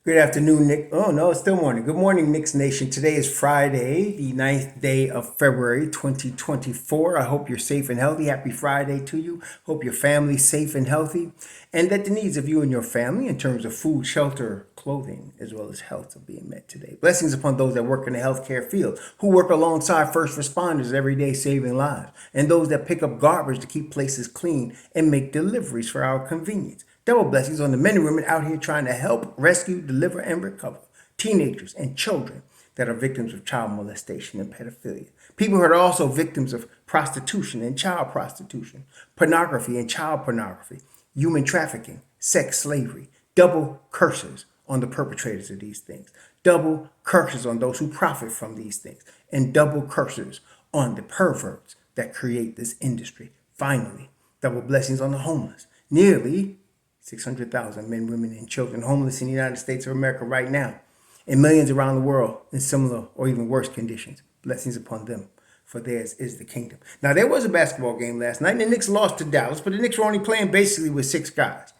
Good afternoon, Nick. Oh, no, it's still morning. Good morning, Knicks Nation. Today is Friday, the ninth day of February, 2024. I hope you're safe and healthy. Happy Friday to you. Hope your family's safe and healthy, and that the needs of you and your family in terms of food, shelter, clothing, as well as health are being met today. Blessings upon those that work in the healthcare field, who work alongside first responders every day saving lives, and those that pick up garbage to keep places clean and make deliveries for our convenience. Double blessings on the men and women out here trying to help, rescue, deliver, and recover teenagers and children that are victims of child molestation and pedophilia. People who are also victims of prostitution and child prostitution, pornography and child pornography, human trafficking, sex slavery. Double curses on the perpetrators of these things. Double curses on those who profit from these things. And double curses on the perverts that create this industry. Finally, double blessings on the homeless. Nearly 600,000 men, women, and children homeless in the United States of America right now, and millions around the world in similar or even worse conditions. Blessings upon them, for theirs is the kingdom. Now, there was a basketball game last night, and the Knicks lost to Dallas, but the Knicks were only playing basically with six guys.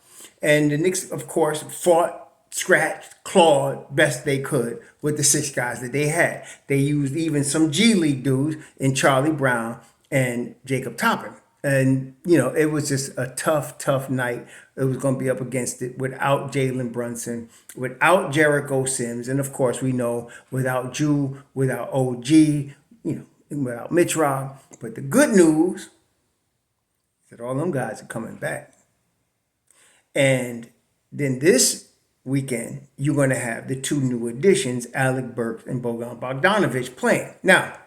And the Knicks, of course, fought, scratched, clawed best they could with the six guys that they had. They used even some G League dudes in Charlie Brown and Jacob Toppin. And, it was just a tough night. It was going to be up against it without Jalen Brunson, without Jericho Sims, and of course, we know without Jew, without OG, without Mitch Rob. But the good news is that all them guys are coming back. And then this weekend, you're going to have the two new additions, Alec Burks and Bogan Bogdanovic, playing. Now,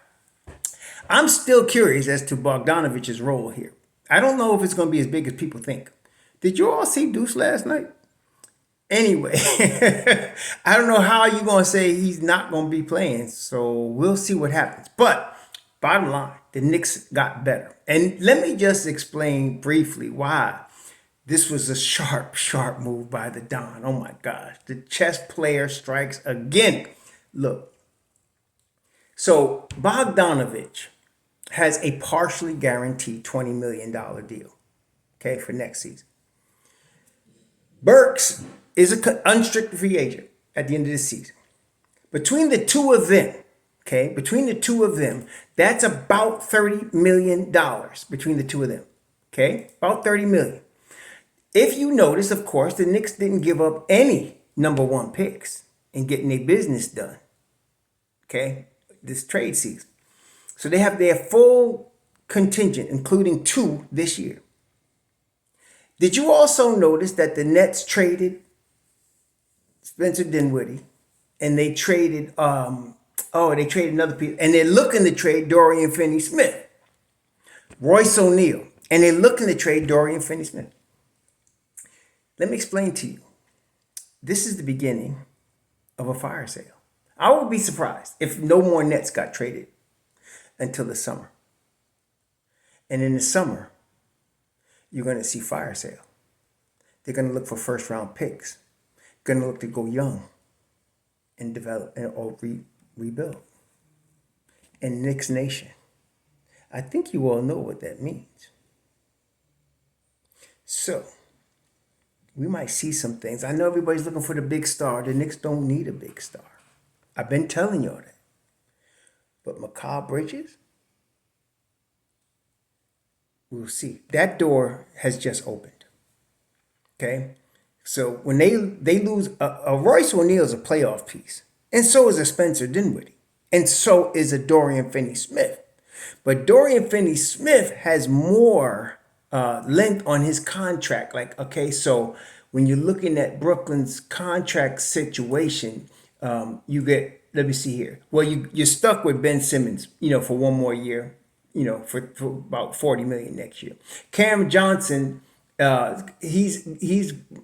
I'm still curious as to Bogdanovic's role here. I don't know if it's going to be as big as people think. Did you all see Deuce last night? Anyway, I don't know how you're going to say he's not going to be playing, so we'll see what happens. But bottom line, the Knicks got better. And let me just explain briefly why this was a sharp move by the Don. Oh my gosh, the chess player strikes again. Look, so Bogdanovich has a partially guaranteed $20 million deal, okay, for next season. Burks is an unrestricted free agent at the end of the season. Between the two of them, that's about $30 million between the two of them, okay? About $30 million. If you notice, of course, the Knicks didn't give up any number one picks in getting their business done, okay, this trade season. So they have their full contingent, including two this year. Did you also notice that the Nets traded Spencer Dinwiddie, and they traded they traded another piece, and they're looking to trade Dorian Finney-Smith, Royce O'Neal, and they're looking to trade Dorian Finney-Smith. Let me explain to you. This is the beginning of a fire sale. I would be surprised if no more Nets got traded until the summer. And in the summer, you're going to see fire sale. They're going to look for first round picks. Going to look to go young and develop or rebuild. And Knicks Nation, I think you all know what that means. So, we might see some things. I know everybody's looking for the big star. The Knicks don't need a big star. I've been telling y'all that. But Mikal Bridges, we'll see. That door has just opened. Okay? So when they lose, a Royce O'Neal is a playoff piece. And so is a Spencer Dinwiddie. And so is a Dorian Finney-Smith. But Dorian Finney-Smith has more length on his contract. Like, okay, so when you're looking at Brooklyn's contract situation, you get, let me see here. Well, you're stuck with Ben Simmons, for one more year, for about $40 million next year. Cam Johnson, he's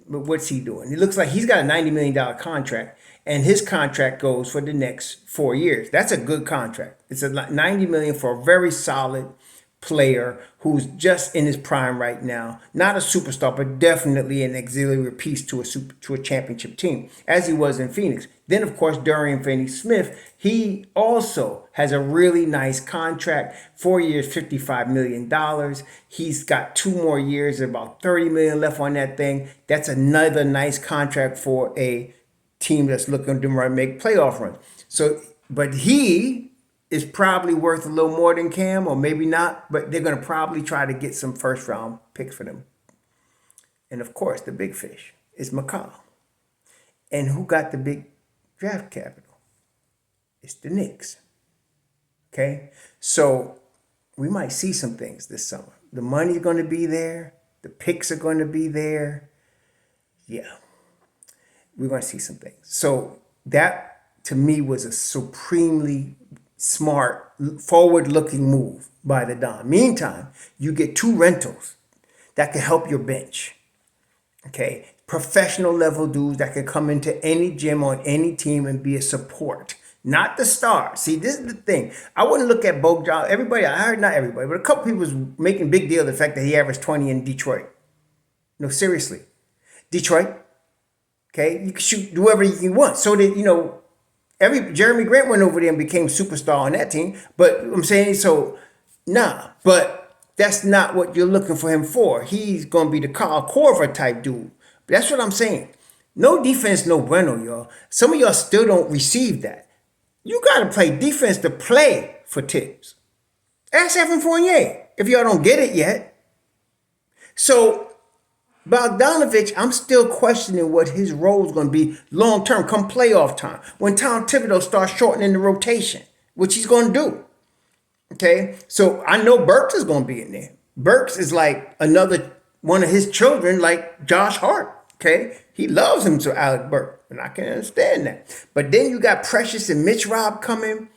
what's he doing? It looks like he's got a $90 million contract, and his contract goes for the next 4 years. That's a good contract. It's a $90 million for a very solid player who's just in his prime right now. Not a superstar, but definitely an auxiliary piece to a championship team, as he was in Phoenix. Then, of course, Dorian Finney-Smith, he also has a really nice contract, 4 years, $55 million. He's got 2 more years, about $30 million left on that thing. That's another nice contract for a team that's looking to make playoff runs. So, but he is probably worth a little more than Cam, or maybe not. But they're going to probably try to get some first round picks for them. And of course, the big fish is Mikal. And who got the big draft capital? It's the Knicks. Okay, so we might see some things this summer. The money's going to be there. The picks are going to be there. Yeah, we're going to see some things. So that, to me, was a supremely smart, forward-looking move by the Don. Meantime, you get 2 rentals that can help your bench. Okay, professional level dudes that can come into any gym on any team and be a support. Not the star. See, this is the thing. I wouldn't look at Bojan. Everybody, I heard not everybody, but a couple people was making big deal of the fact that he averaged 20 in Detroit. No, seriously. Detroit, okay, you can shoot whoever you want. So that, every Jeremy Grant went over there and became superstar on that team. But I'm saying, so, nah. But that's not what you're looking for him for. He's going to be the Kyle Korver type dude. But that's what I'm saying. No defense, no bueno, y'all. Some of y'all still don't receive that. You got to play defense to play for Tibbs. Ask Evan Fournier if y'all don't get it yet. So Bogdanovich, I'm still questioning what his role is going to be long term come playoff time. When Tom Thibodeau starts shortening the rotation, which he's going to do. Okay, so I know Burks is going to be in there. Burks is like another one of his children, like Josh Hart. Okay, he loves him to Alec Burks, and I can understand that. But then you got Precious and Mitch Rob coming,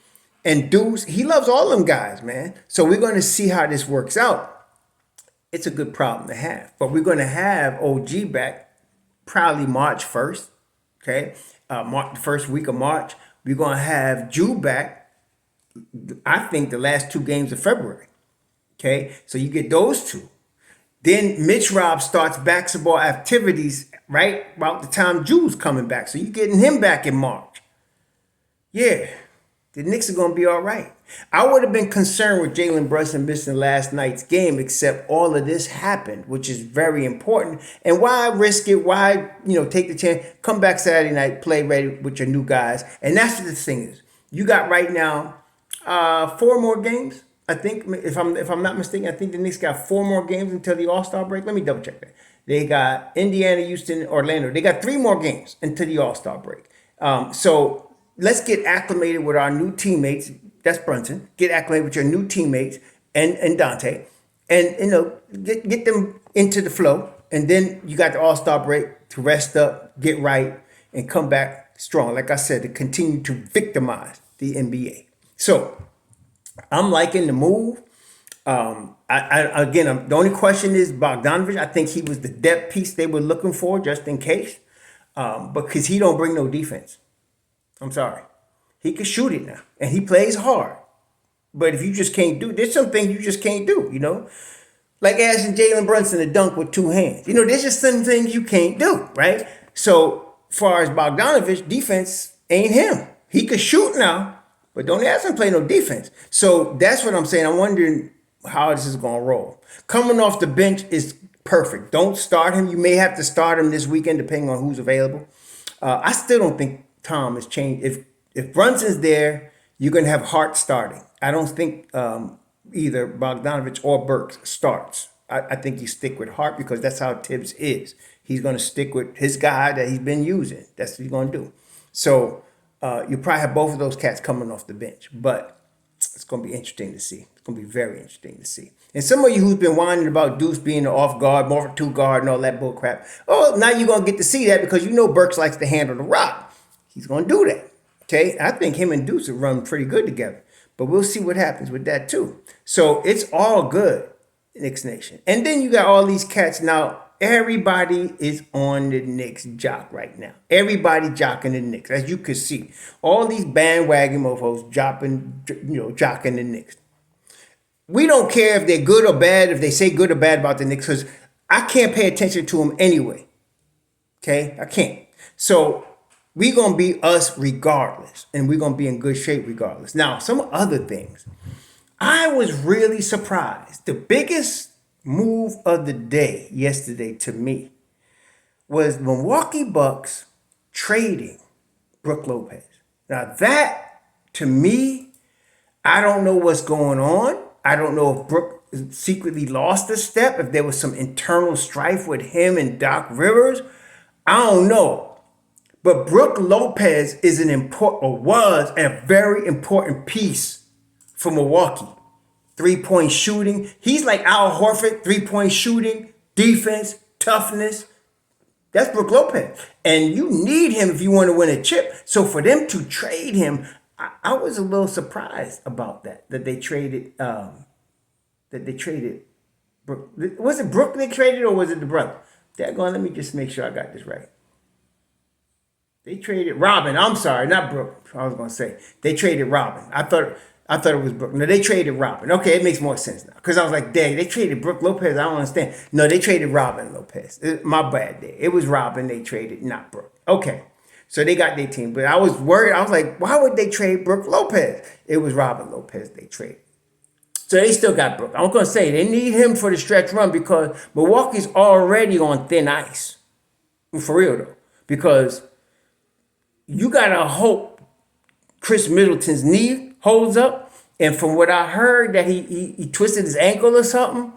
and Deuce. He loves all them guys, man. So we're going to see how this works out. It's a good problem to have, but we're going to have OG back probably March 1st. Okay, the first week of March. We're going to have Jew back. I think the last 2 games of February. Okay, so you get those 2. Then Mitch Rob starts basketball activities right about the time Jew's coming back. So you're getting him back in March. Yeah, the Knicks are going to be all right. I would have been concerned with Jalen Brunson missing last night's game, except all of this happened, which is very important. And why risk it? Why, take the chance? Come back Saturday night, play ready with your new guys. And that's what the thing is. You got right now 4 more games. I think if I'm not mistaken, I think the Knicks got 4 more games until the All-Star break. Let me double check that. They got Indiana, Houston, Orlando. They got 3 more games until the All-Star break. So let's get acclimated with our new teammates. That's Brunson. Get acclimated with your new teammates and Dante, and get them into the flow. And then you got the All-Star break to rest up, get right, and come back strong. Like I said, to continue to victimize the NBA. So I'm liking the move. The only question is Bogdanovich. I think he was the depth piece they were looking for, just in case, because he don't bring no defense. I'm sorry, he can shoot it now, and he plays hard. But if you just can't there's some things you just can't do. Like asking Jalen Brunson to dunk with 2 hands. There's just some things you can't do, right? So far as Bogdanovich, defense ain't him. He could shoot now. But don't ask him to play no defense. So that's what I'm saying. I'm wondering how this is going to roll. Coming off the bench is perfect. Don't start him. You may have to start him this weekend, depending on who's available. I still don't think Tom has changed. If Brunson's there, you're going to have Hart starting. I don't think either Bogdanovich or Burks starts. I think you stick with Hart because that's how Tibbs is. He's going to stick with his guy that he's been using. That's what he's going to do. So you probably have both of those cats coming off the bench, but it's going to be interesting to see. It's going to be very interesting to see. And some of you who's been whining about Deuce being an off guard, more of a 2 guard and all that bull crap. Oh, now you're going to get to see that because Burks likes to handle the rock. He's going to do that. Okay. I think him and Deuce will run pretty good together, but we'll see what happens with that too. So it's all good, Knicks Nation. And then you got all these cats now. Everybody is on the Knicks jock right now. Everybody jocking the Knicks, as you can see. All these bandwagon mofos jocking the Knicks. We don't care if they're good or bad, if they say good or bad about the Knicks, because I can't pay attention to them anyway. Okay? I can't. So we're going to be us regardless, and we're going to be in good shape regardless. Now, some other things. I was really surprised. The biggest move of the day yesterday to me was Milwaukee Bucks trading Brooke Lopez. Now that, to me, I don't know what's going on. I don't know if Brooke secretly lost a step, if there was some internal strife with him and Doc Rivers. I don't know. But Brooke Lopez is an important, or was a very important piece for Milwaukee. 3-point shooting. He's like Al Horford, 3-point shooting, defense, toughness. That's Brooke Lopez. And you need him if you want to win a chip. So for them to trade him, I was a little surprised about that. That they traded Brooke. Was it Brooke they traded or was it the brother? Daggone, let me just make sure I got this right. They traded Robin. I'm sorry, not Brooke. I was gonna say they traded Robin. I thought it was Brooke. No, they traded Robin. Okay, it makes more sense now. Because I was like, dang, they traded Brooke Lopez. I don't understand. No, they traded Robin Lopez. My bad there. It was Robin they traded, not Brooke. Okay. So they got their team. But I was worried. I was like, why would they trade Brooke Lopez? It was Robin Lopez they traded. So they still got Brooke. I'm going to say they need him for the stretch run because Milwaukee's already on thin ice. For real, though. Because you got to hope Chris Middleton's knee holds up. And from what I heard that he twisted his ankle or something,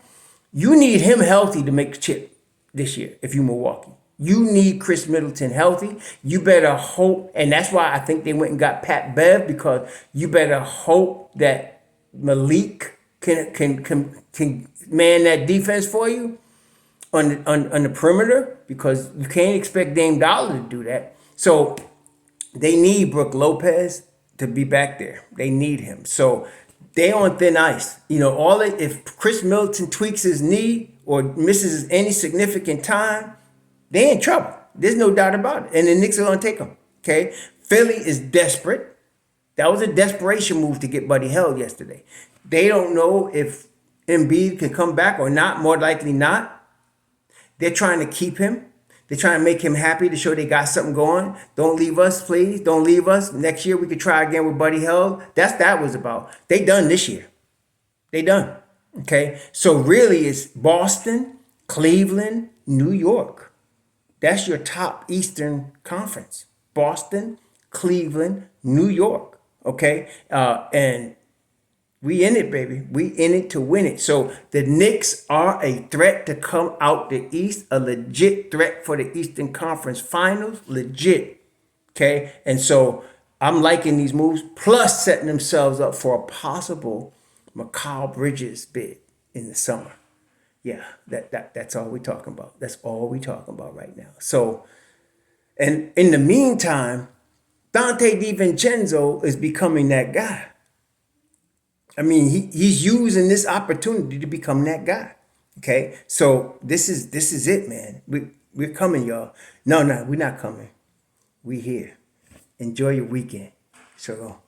you need him healthy to make the chip this year if you Milwaukee. You need Chris Middleton healthy. You better hope, and that's why I think they went and got Pat Bev, because you better hope that Malik can man that defense for you on the perimeter, because you can't expect Dame Dollar to do that. So they need Brooke Lopez to be back there. They need him. So they on thin ice. You know, if Chris Middleton tweaks his knee or misses any significant time, they in trouble. There's no doubt about it. And the Knicks are going to take them. Okay? Philly is desperate. That was a desperation move to get Buddy Hield yesterday. They don't know if Embiid can come back or not. More likely not. They're trying to keep him. They're trying to make him happy to show they got something going. Don't leave us, please. Don't leave us. Next year we could try again with Buddy Hield. That was about. They done this year. They done. Okay? So really it's Boston, Cleveland, New York. That's your top Eastern Conference. Boston, Cleveland, New York. Okay? And we in it, baby. We in it to win it. So the Knicks are a threat to come out the East, a legit threat for the Eastern Conference Finals. Legit. Okay? And so I'm liking these moves, plus setting themselves up for a possible Mikal Bridges bid in the summer. Yeah, that's all we're talking about. That's all we're talking about right now. So, and in the meantime, Dante DiVincenzo is becoming that guy. I mean, he's using this opportunity to become that guy. Okay, so this is it, man. We're coming, y'all. No, we're not coming. We here. Enjoy your weekend. So.